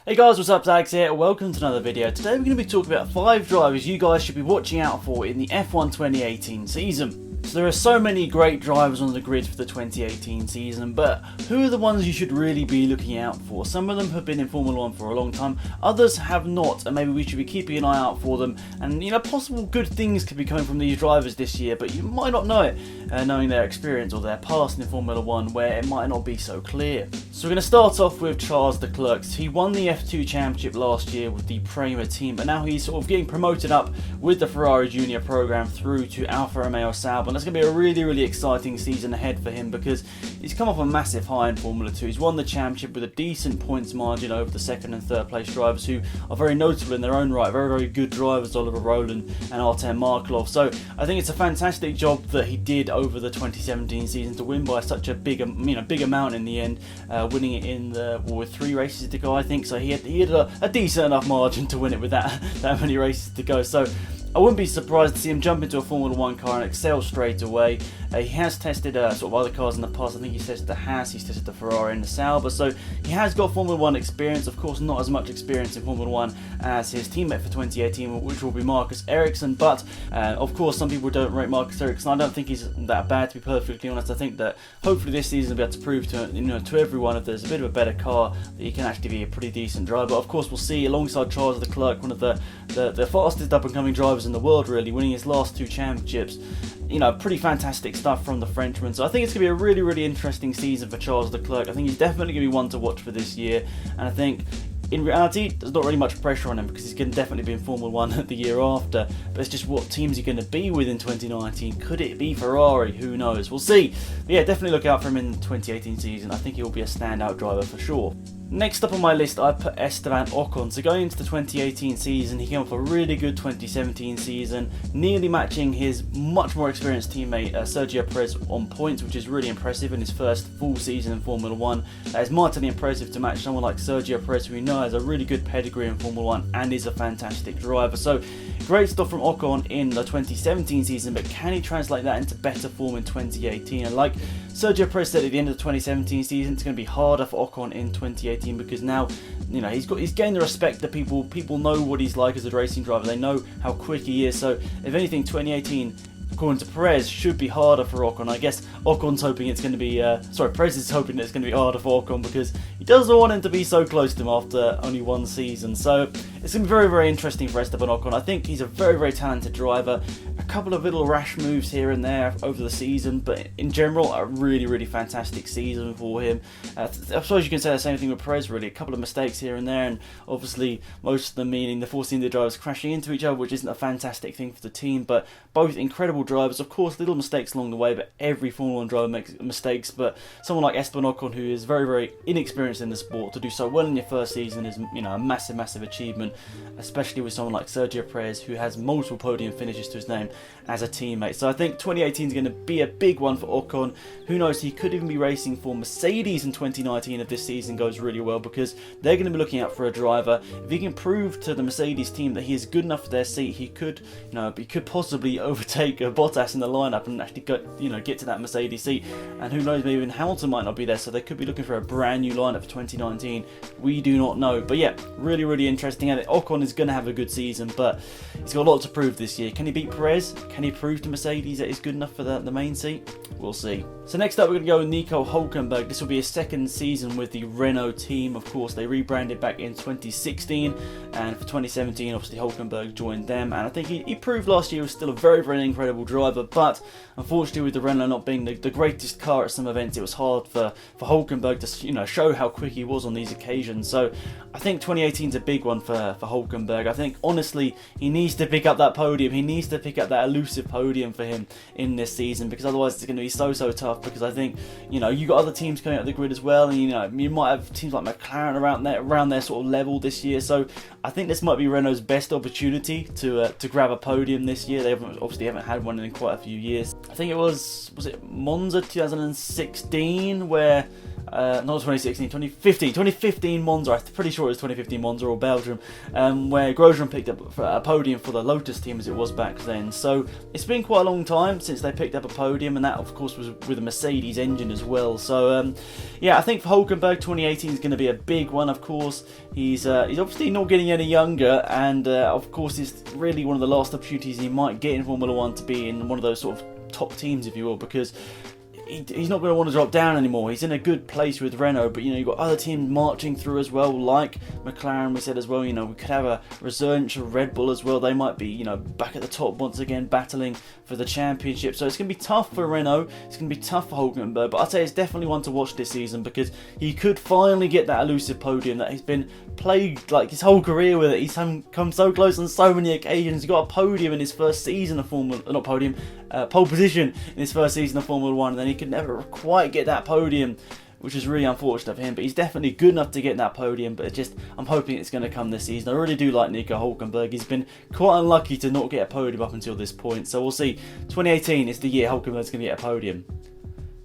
Hey guys, what's up? It's Alex here. Welcome to another video. Today we're going to be talking about 5 drivers you guys should be watching out for in the F1 2018 season. So there are so many great drivers on the grid for the 2018 season, but who are the ones you should really be looking out for? Some of them have been in Formula 1 for a long time, others have not, and maybe we should be keeping an eye out for them. And possible good things could be coming from these drivers this year, but you might not know it, knowing their experience or their past in Formula 1, where it might not be so clear. So we're going to start off with Charles Leclerc. He won the F2 Championship last year with the Prema team, but now he's sort of getting promoted up with the Ferrari Junior program through to Alfa Romeo Sauber. And that's going to be a really exciting season ahead for him because he's come off a massive high in Formula 2. He's won the championship with a decent points margin over the second and third place drivers who are very notable in their own right. Very good drivers, Oliver Rowland and Artem Markelov. So I think it's a fantastic job that he did over the 2017 season to win by such a big amount in the end, winning it in with 3 races to go, I think. So he had a decent enough margin to win it with that many races to go. So I wouldn't be surprised to see him jump into a Formula 1 car and excel straight away. He has tested sort of other cars in the past. I think he's tested the Haas, he's tested the Ferrari and the Sauber, so he has got Formula 1 experience. Of course, not as much experience in Formula 1 as his teammate for 2018, which will be Marcus Ericsson, but of course some people don't rate Marcus Ericsson. I don't think he's that bad, to be perfectly honest. I think that hopefully this season we'll be able to prove to everyone, if there's a bit of a better car, that he can actually be a pretty decent driver. Of course, we'll see alongside Charles Leclerc, one of the fastest up and coming drivers in the world, really, winning his last 2 championships. Pretty fantastic stuff from the Frenchman. So I think it's going to be a really interesting season for Charles Leclerc. I think he's definitely going to be one to watch for this year, and I think in reality there's not really much pressure on him because he's going to definitely be in Formula 1 the year after, but it's just what teams he's going to be with in 2019. Could it be Ferrari? Who knows? We'll see. But yeah, definitely look out for him in the 2018 season. I think he will be a standout driver for sure. Next up on my list, I put Esteban Ocon. So going into the 2018 season, he came off a really good 2017 season, nearly matching his much more experienced teammate Sergio Perez on points, which is really impressive in his first full season in Formula 1. That is mightily impressive to match someone like Sergio Perez, who we know has a really good pedigree in Formula 1 and is a fantastic driver. So great stuff from Ocon in the 2017 season, but can he translate that into better form in 2018? And like Sergio Perez said at the end of the 2017 season, it's going to be harder for Ocon in 2018 because now he's gained the respect that people know what he's like as a racing driver. They know how quick he is. So if anything, 2018, according to Perez, should be harder for Ocon. I guess Ocon's hoping it's going to be Perez is hoping it's going to be harder for Ocon because he doesn't want him to be so close to him after only 1 season. So it's going to be very interesting for Esteban Ocon. I think he's a very talented driver. A couple of little rash moves here and there over the season, but in general a really fantastic season for him. I suppose you can say the same thing with Perez, really. A couple of mistakes here and there, and obviously most of them meaning the forcing the drivers crashing into each other, which isn't a fantastic thing for the team, but both incredible drivers. Of course, little mistakes along the way, but every Formula 1 driver makes mistakes. But someone like Esteban Ocon, who is very inexperienced in the sport, to do so well in your first season is a massive achievement, especially with someone like Sergio Perez, who has multiple podium finishes to his name as a teammate. So I think 2018 is going to be a big one for Ocon. Who knows, he could even be racing for Mercedes in 2019 if this season goes really well, because they're going to be looking out for a driver. If he can prove to the Mercedes team that he is good enough for their seat, he could possibly overtake Bottas in the lineup and actually get to that Mercedes seat. And who knows, maybe even Hamilton might not be there, so they could be looking for a brand new lineup for 2019. We do not know, but yeah, really interesting. And Ocon is going to have a good season, but he's got a lot to prove this year. Can he beat Perez? Can he prove to Mercedes that he's good enough for the main seat? We'll see. So next up we're going to go with Nico Hülkenberg. This will be his second season with the Renault team. Of course, they rebranded back in 2016, and for 2017 obviously Hülkenberg joined them, and I think he proved last year he was still a very incredible driver, but unfortunately with the Renault not being the greatest car at some events, it was hard for Hülkenberg to show how quick he was on these occasions. So I think 2018 is a big one for Hülkenberg. I think honestly he needs to pick up that podium. He needs to pick up that elusive podium for him in this season, because otherwise it's going to be so tough. Because I think you got other teams coming out of the grid as well, and you might have teams like McLaren around their sort of level this year. So I think this might be Renault's best opportunity to grab a podium this year. They obviously haven't had one in quite a few years. I think it was it Monza 2016 where not 2016, 2015 Monza. I'm pretty sure it was 2015 Monza or Belgium, where Grosjean picked up a podium for the Lotus team as it was back then. So it's been quite a long time since they picked up a podium, and that of course was with a Mercedes engine as well. So yeah, I think for Hülkenberg 2018 is going to be a big one. Of course, he's obviously not getting any younger, and of course it's really one of the last opportunities he might get in Formula 1 to be in one of those sort of top teams, if you will, because he's not going to want to drop down anymore. He's in a good place with Renault, but you've got other teams marching through as well, like McLaren. We said as well, we could have a resurgence of Red Bull as well. They might be, back at the top once again, battling for the championship. So it's going to be tough for Renault. It's going to be tough for Hülkenberg, but I'd say it's definitely one to watch this season, because he could finally get that elusive podium that he's been plagued like his whole career with. He's come so close on so many occasions. He got a podium in his first season of pole position in his first season of Formula 1, and then he could never quite get that podium, which is really unfortunate for him. But he's definitely good enough to get that podium, but I'm hoping it's going to come this season. I really do like Nico Hülkenberg. He's been quite unlucky to not get a podium up until this point, so we'll see. 2018 is the year Hülkenberg's going to get a podium.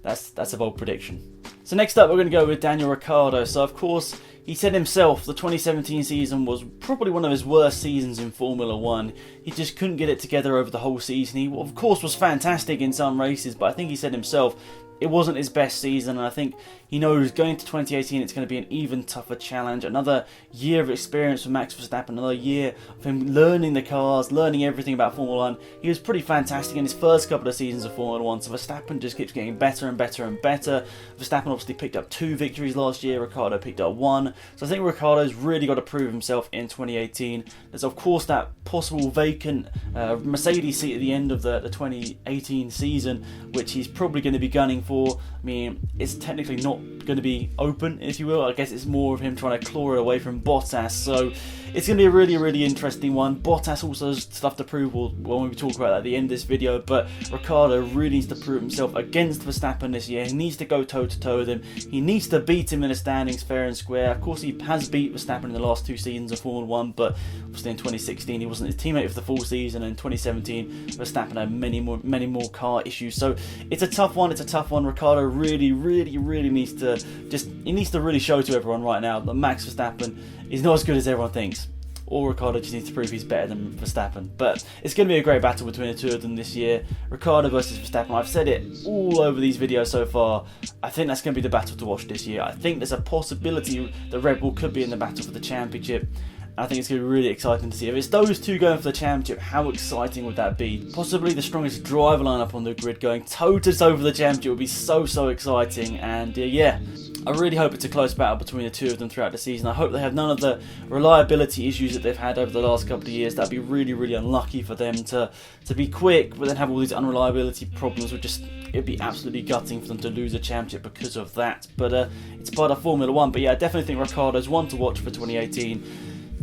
That's a bold prediction. So next up, we're going to go with Daniel Ricciardo. So of course, he said himself the 2017 season was probably one of his worst seasons in Formula 1. He just couldn't get it together over the whole season. He, of course, was fantastic in some races, but I think he said himself it wasn't his best season, and I think he knows going to 2018 it's going to be an even tougher challenge. Another year of experience for Max Verstappen, another year of him learning the cars, learning everything about Formula 1. He was pretty fantastic in his first couple of seasons of Formula 1, so Verstappen just keeps getting better and better and better. Verstappen obviously picked up 2 victories last year, Ricciardo picked up 1, so I think Ricciardo's really got to prove himself in 2018. There's of course that possible vacant Mercedes seat at the end of the 2018 season, which he's probably going to be gunning for. I mean, it's technically not going to be open, if you will. I guess it's more of him trying to claw it away from Bottas, so it's going to be a really, really interesting one. Bottas also has stuff to prove when we talk about that at the end of this video, but Ricciardo really needs to prove himself against Verstappen this year. He needs to go toe-to-toe with him. He needs to beat him in the standings fair and square. Of course, he has beat Verstappen in the last 2 seasons of Formula 1, but obviously in 2016 he wasn't his teammate for the full season, and in 2017 Verstappen had many more car issues. So it's a tough one. Ricciardo really needs to really show to everyone right now that Max Verstappen is not as good as everyone thinks. Or Ricciardo just needs to prove he's better than Verstappen. But it's going to be a great battle between the two of them this year. Ricciardo versus Verstappen. I've said it all over these videos so far. I think that's going to be the battle to watch this year. I think there's a possibility that Red Bull could be in the battle for the championship. I think it's going to be really exciting to see. If it's those two going for the championship, how exciting would that be? Possibly the strongest driver lineup on the grid going toe-to-toe for the championship would be so exciting. And yeah, I really hope it's a close battle between the two of them throughout the season. I hope they have none of the reliability issues that they've had over the last couple of years. That'd be really unlucky for them to be quick, but then have all these unreliability problems. It'd be absolutely gutting for them to lose a championship because of that. But it's part of Formula 1. But yeah, I definitely think Ricciardo's one to watch for 2018.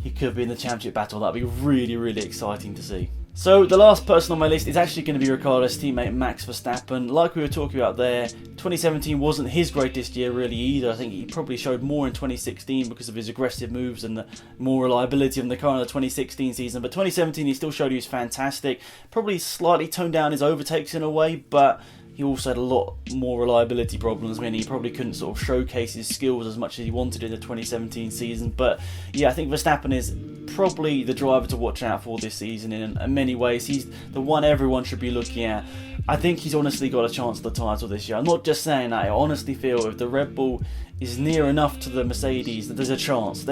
He could be in the championship battle. That'd be really exciting to see. So the last person on my list is actually going to be Ricciardo's teammate Max Verstappen. Like we were talking about there, 2017 wasn't his greatest year really either. I think he probably showed more in 2016 because of his aggressive moves and the more reliability of the car in the 2016 season. But 2017 he still showed he was fantastic. Probably slightly toned down his overtakes in a way, but he also had a lot more reliability problems. I mean, he probably couldn't sort of showcase his skills as much as he wanted in the 2017 season. But yeah, I think Verstappen is probably the driver to watch out for this season in many ways. He's the one everyone should be looking at. I think he's honestly got a chance at the title this year. I'm not just saying that. I honestly feel if the Red Bull is near enough to the Mercedes that there's a chance,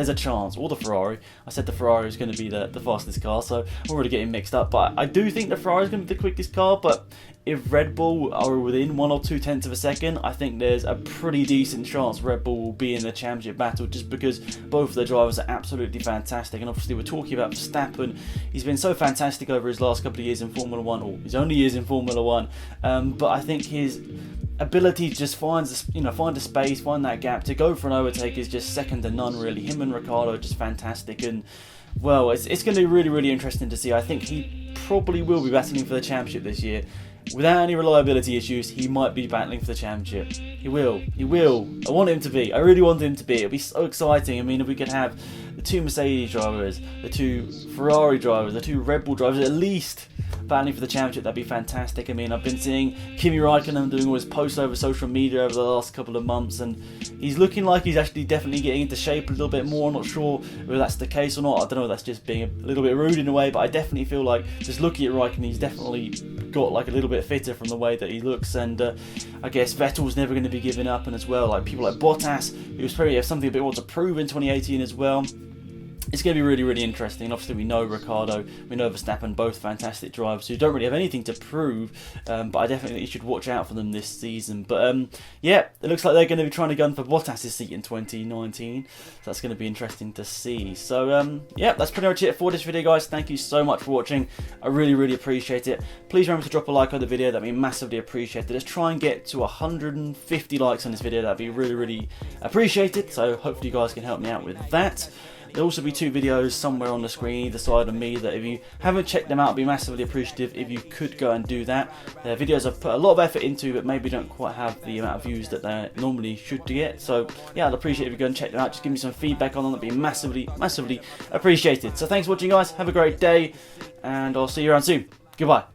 or the Ferrari. I said the Ferrari is going to be the fastest car, so I'm already getting mixed up. But I do think the Ferrari is going to be the quickest car, but if Red Bull are within 1 or 2 tenths of a second, I think there's a pretty decent chance Red Bull will be in the championship battle, just because both of the drivers are absolutely fantastic. And obviously we're talking about Verstappen. He's been so fantastic over his last couple of years in Formula 1, or his only years in Formula 1, but I think his ability to just find a space, find that gap to go for an overtake is just second to none really. Him and Ricciardo are just fantastic, and well, it's going to be really interesting to see. I think he probably will be battling for the championship this year. Without any reliability issues, he might be battling for the championship. He will. I want him to be. I really want him to be. It'll be so exciting. I mean, if we could have the 2 Mercedes drivers, the 2 Ferrari drivers, the 2 Red Bull drivers, at least battling for the championship, that'd be fantastic. I mean, I've been seeing Kimi Raikkonen doing all his posts over social media over the last couple of months, and he's looking like he's actually definitely getting into shape a little bit more. I'm not sure whether that's the case or not. I don't know if that's just being a little bit rude in a way, but I definitely feel like, just looking at Raikkonen, he's definitely got like a little bit fitter from the way that he looks. And I guess Vettel's never going to be giving up, and as well, like people like Bottas, who's probably have something a bit more to prove in 2018 as well. It's going to be really, really interesting. Obviously, we know Ricciardo, we know Verstappen, both fantastic drivers who don't really have anything to prove, but I definitely think you should watch out for them this season. But yeah, it looks like they're going to be trying to gun for Bottas' seat in 2019. So that's going to be interesting to see. So yeah, that's pretty much it for this video, guys. Thank you so much for watching. I really, really appreciate it. Please remember to drop a like on the video. That'd be massively appreciated. Let's try and get to 150 likes on this video. That'd be really, really appreciated. So hopefully you guys can help me out with that. There'll also be 2 videos somewhere on the screen either side of me that if you haven't checked them out, I'd be massively appreciative if you could go and do that. They're videos I've put a lot of effort into, but maybe don't quite have the amount of views that they normally should get. So yeah, I'd appreciate if you go and check them out. Just give me some feedback on them. That'd be massively, massively appreciated. So thanks for watching, guys. Have a great day, and I'll see you around soon. Goodbye.